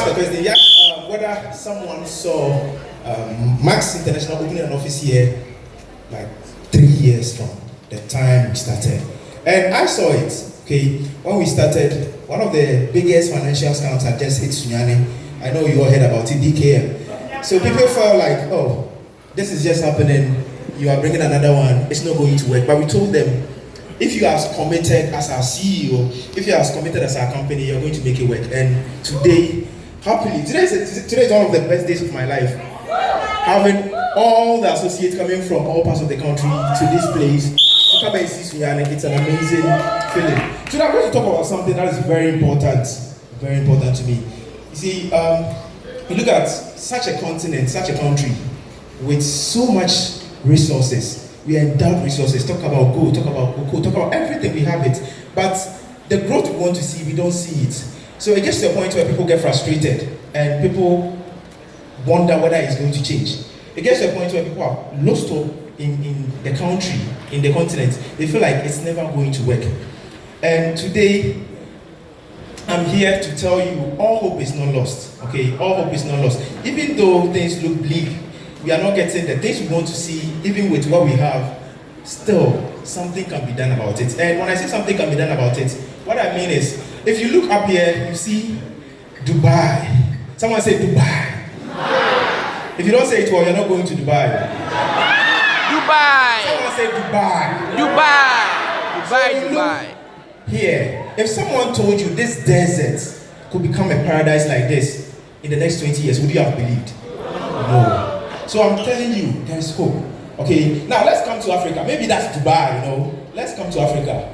ask a question. Yeah, whether someone saw Max International opening an office here like 3 years from the time we started. And I saw it, okay, when we started, one of the biggest financial scams had just hit Sunyani. I know you all heard about it, DKM. So people felt like, oh, this is just happening, you are bringing another one, it's not going to work. But we told them, if you are committed as our CEO, if you are committed as our company, you're going to make it work. And today, happily, today is one of the best days of my life. Having all the associates coming from all parts of the country to this place, to come and see Sunyani, it's an amazing feeling. Today I'm going to talk about something that is very important to me. You see, you look at such a continent, such a country, with so much resources. We are endowed resources. Talk about gold, talk about cocoa, talk about everything, we have it. But the growth we want to see, we don't see it. So it gets to a point where people get frustrated and people wonder whether it's going to change. It gets to a point where people are lost hope in the country, in the continent. They feel like it's never going to work. And today, I'm here to tell you, all hope is not lost. Okay, all hope is not lost. Even though things look bleak, we are not getting the things we want to see, even with what we have, still, something can be done about it. And when I say something can be done about it, what I mean is, if you look up here, you see Dubai. Someone say Dubai. If you don't say it well, you're not going to Dubai. Dubai. Someone say Dubai. Dubai. Dubai, Dubai. Here, if someone told you this desert could become a paradise like this in the next 20 years, would you have believed? No. So I'm telling you, there is hope. Okay, now let's come to Africa. Maybe that's Dubai, you know. Let's come to Africa.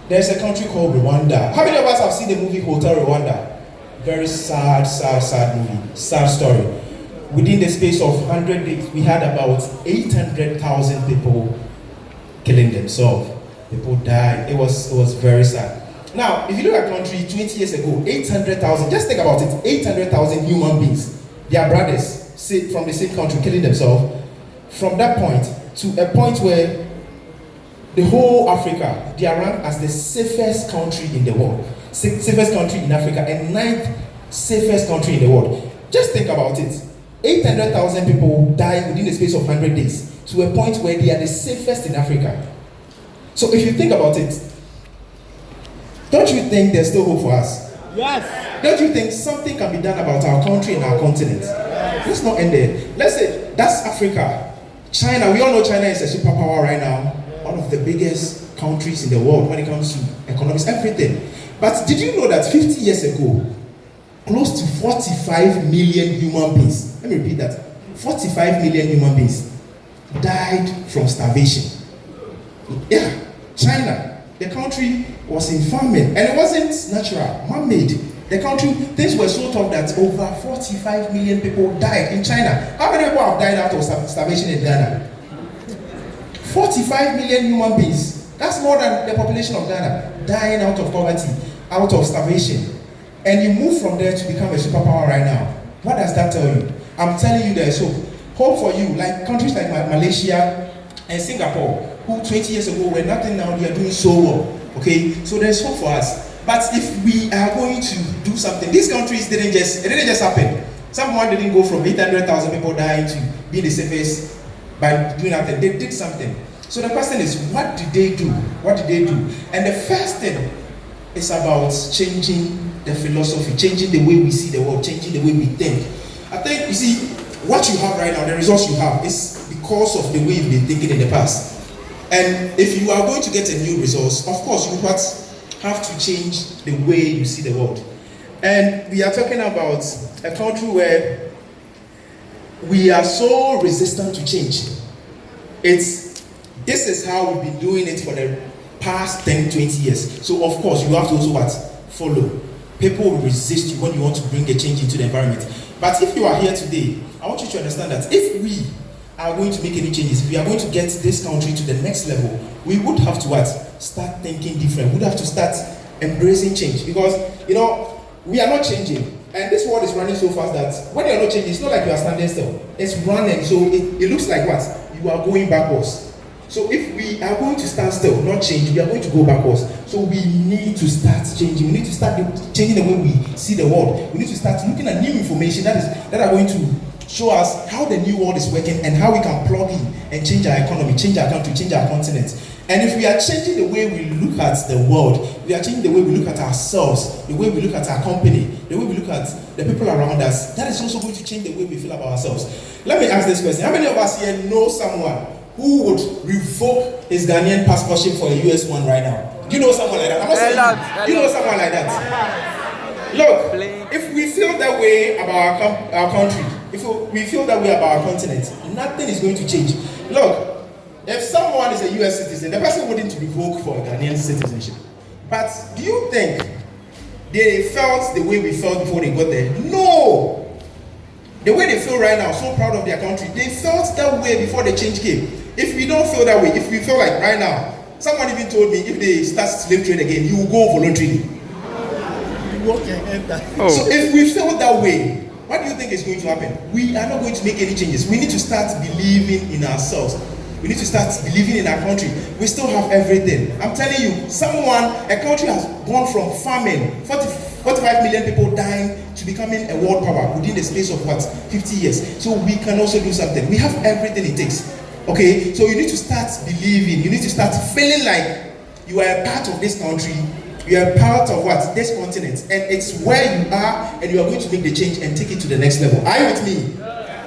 There's a country called Rwanda. How many of us have seen the movie Hotel Rwanda? Very sad movie, sad story. Within the space of 100 days, we had about 800,000 people killing themselves. People died. It was very sad. Now, if you look at a country 20 years ago, 800,000, just think about it, 800,000 human beings, their brothers, from the same country killing themselves. From that point to a point where the whole Africa, they are ranked as the safest country in the world. Safest country in Africa and 9th safest country in the world. Just think about it. 800,000 people died within the space of 100 days to a point where they are the safest in Africa. So if you think about it, don't you think there's still hope for us? Yes. Don't you think something can be done about our country and our continent? Let's not end there. Let's say that's Africa. China, we all know China is a superpower right now. One of the biggest countries in the world when it comes to economics, everything. But did you know that 50 years ago, close to 45 million human beings, let me repeat that, 45 million human beings died from starvation. Yeah, China, the country was in famine, and it wasn't natural, man-made. The country, things were so tough that over 45 million people died in China. How many people have died out of starvation in Ghana? 45 million human beings. That's more than the population of Ghana dying out of poverty, out of starvation. And you move from there to become a superpower right now. What does that tell you? I'm telling you there's hope. Hope for you, like countries like Malaysia and Singapore, who 20 years ago were nothing, now they are doing so well. Okay, so there's hope for us. But if we are going to do something, these countries didn't just happen. Someone didn't go from 800,000 people dying to being the safest by doing nothing. They did something. So the question is, what did they do? What did they do? And the first thing is about changing the philosophy, changing the way we see the world, changing the way we think. I think, you see, what you have right now, the results you have, is because of the way you've been thinking in the past. And if you are going to get a new resource, of course, you have to change the way you see the world. And we are talking about a country where we are so resistant to change. This is how we've been doing it for the past 10, 20 years. So of course, you have to also follow. People will resist you when you want to bring a change into the environment. But if you are here today, I want you to understand that if we are going to make any changes, if we are going to get this country to the next level, we would have to start thinking different. We would have to start embracing change, because we are not changing, and this world is running so fast that when you are not changing, it's not like you are standing still. It's running, so it looks like you are going backwards. So if we are going to stand still, not change, we are going to go backwards. So we need to start changing. We need to start changing the way we see the world. We need to start looking at new information that are going to show us how the new world is working and how we can plug in and change our economy, change our country, change our continent. And if we are changing the way we look at the world, we are changing the way we look at ourselves, the way we look at our company, the way we look at the people around us, that is also going to change the way we feel about ourselves. Let me ask this question. How many of us here know someone who would revoke his Ghanaian passportship for a US one right now? Do you know someone like that? I'm not saying you know someone like that. Look, if we feel that way about our country, if we feel that way about our continent, nothing is going to change. Look, if someone is a US citizen, the person wouldn't revoke for a Ghanaian citizenship. But do you think they felt the way we felt before they got there? No! The way they feel right now, so proud of their country, they felt that way before the change came. If we don't feel that way, if we feel like right now, someone even told me if they start slave trade again, you will go voluntarily. So if we feel that way, what do you think is going to happen? We are not going to make any changes. We need to start believing in ourselves. We need to start believing in our country. We still have everything. I'm telling you, a country has gone from famine, 45 million people dying, to becoming a world power within the space of 50 years. So we can also do something. We have everything it takes. Okay, so you need to start believing. You need to start feeling like you are a part of this country. You are a part of this continent, and it's where you are, and you are going to make the change and take it to the next level. Are you with me?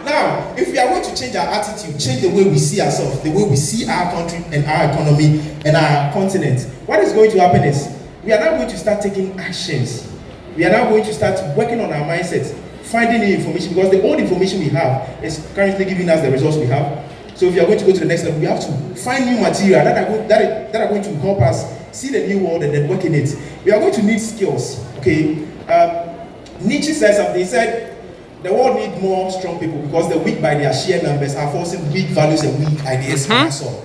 Now, if we are going to change our attitude, change the way we see ourselves, the way we see our country and our economy and our continent, what is going to happen is we are now going to start taking actions. We are now going to start working on our mindset, finding new information, because the old information we have is currently giving us the results we have. So if you are going to go to the next level, we have to find new material that are going to help us see the new world and then work in it. We are going to need skills. Okay, Nietzsche said something. He said, the world needs more strong people because the weak by their sheer numbers are forcing weak values and weak ideas on us all.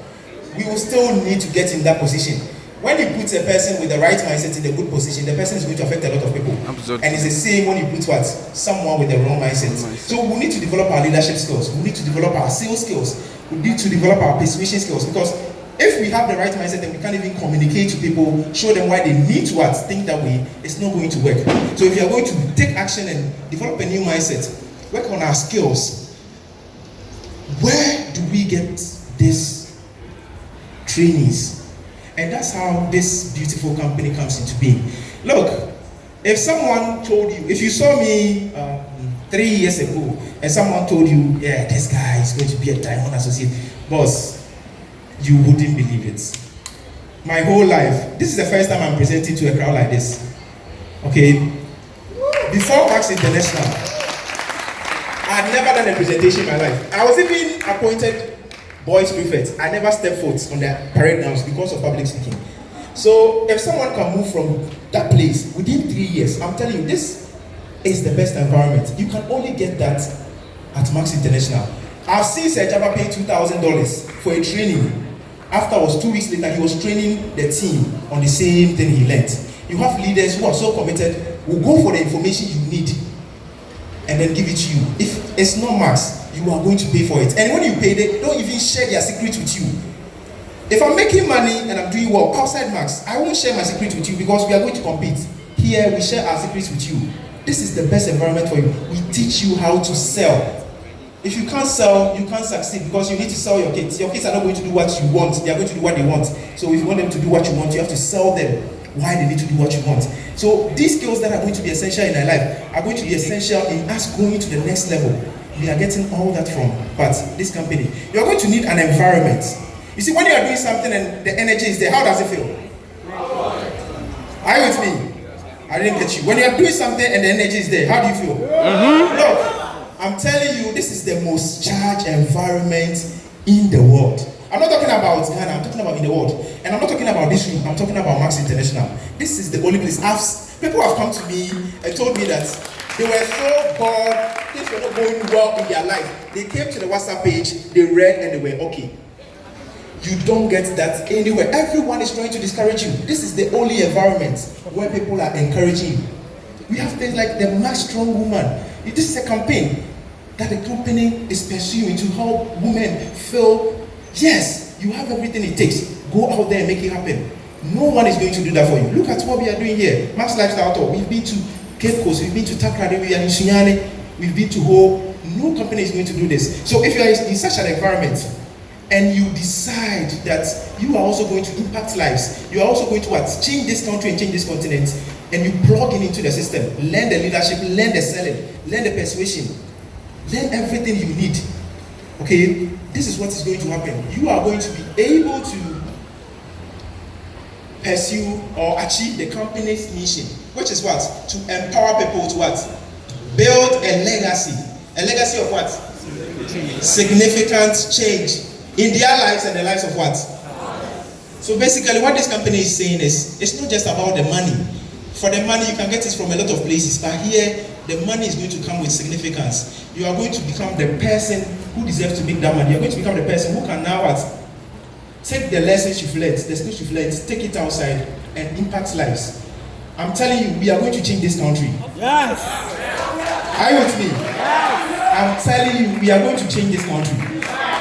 We will still need to get in that position. When you put a person with the right mindset in a good position, the person is going to affect a lot of people. Absolutely. And it's the same when you put someone with the wrong mindset. So we need to develop our leadership skills. We need to develop our sales skills. We need to develop our persuasion skills, because if we have the right mindset and we can't even communicate to people, show them why they need to think that way, it's not going to work. So if you are going to take action and develop a new mindset, work on our skills, where do we get these trainees? And that's how this beautiful company comes into being. Look, if someone told you, if you saw me 3 years ago and someone told you, yeah, this guy is going to be a Diamond Associate, boss, you wouldn't believe it. My whole life, this is the first time I'm presenting to a crowd like this. Okay? Before Max International, I had never done a presentation in my life. I was even appointed boys prefect. I never stepped foot on the parade grounds because of public speaking. So if someone can move from that place within 3 years, I'm telling you, this is the best environment. You can only get that at Max International. I've seen Sir Java pay $2,000 for a training. Afterwards, 2 weeks later, he was training the team on the same thing he learned. You have leaders who are so committed, will go for the information you need and then give it to you. If it's not Max, you are going to pay for it. And when you pay, they don't even share their secret with you. If I'm making money and I'm doing well outside Max, I won't share my secret with you because we are going to compete. Here, we share our secrets with you. This is the best environment for you. We teach you how to sell. If you can't sell, you can't succeed because you need to sell your kids. Your kids are not going to do what you want. They are going to do what they want. So if you want them to do what you want, you have to sell them why they need to do what you want. So these skills that are going to be essential in our life are going to be essential in us going to the next level. We are getting all that from this company. You are going to need an environment. You see, when you are doing something and the energy is there, how does it feel? Are you with me? I didn't get you. When you are doing something and the energy is there, how do you feel? Look, I'm telling you, this is the most charged environment in the world. I'm not talking about Ghana, I'm talking about in the world. And I'm not talking about this room, I'm talking about Max International. This is the only place. People have come to me and told me that they were so bored, things were not going well in their life. They came to the WhatsApp page, they read, and they were okay. You don't get that anywhere. Everyone is trying to discourage you. This is the only environment where people are encouraging you. We have things like the Max Strong Woman. This is a campaign that the company is pursuing to help women feel, yes, You have everything it takes. Go out there and make it happen. No one is going to do that for you. Look at what we are doing here. Mass Lifestyle Tour. We've been to Cape Coast. We've been to Takrady. We are in Sunyani. We've been to Ho. No company is going to do this. So if you are in such an environment and you decide that you are also going to impact lives, you are also going to change this country and change this continent, and you plug in into the system, learn the leadership, learn the selling, learn the persuasion, learn everything you need. Okay, this is what is going to happen. You are going to be able to pursue or achieve the company's mission, which is what? To empower people to what? Build a legacy. A legacy of what? Significant change in their lives and the lives of what? So basically what this company is saying is, it's not just about the money. For the money, you can get it from a lot of places, but here, the money is going to come with significance. You are going to become the person who deserves to make that money. You are going to become the person who can now what? Take the lessons you've learned, the skills you've learned, take it outside and impact lives. I'm telling you, we are going to change this country. Yes. Are you with me? Yes. I'm telling you, we are going to change this country.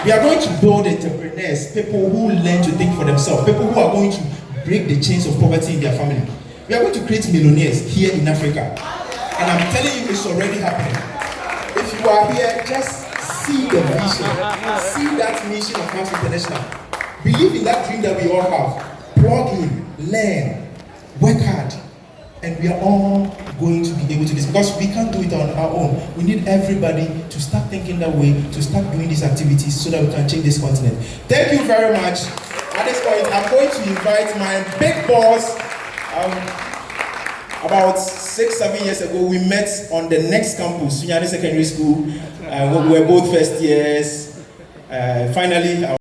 We are going to build entrepreneurs, people who learn to think for themselves, people who are going to break the chains of poverty in their family. We are going to create millionaires here in Africa. And I'm telling you, it's already happening. If you are here, just see the vision, see that mission of Max International. Believe in that dream that we all have. Plug in, learn, work hard. And we are all going to be able to do this because we can't do it on our own. We need everybody to start thinking that way, to start doing these activities so that we can change this continent. Thank you very much. At this point, I'm going to invite my big boss. About 6-7 years ago, we met on the next campus, Sunyani Secondary School. We were both first years. Finally,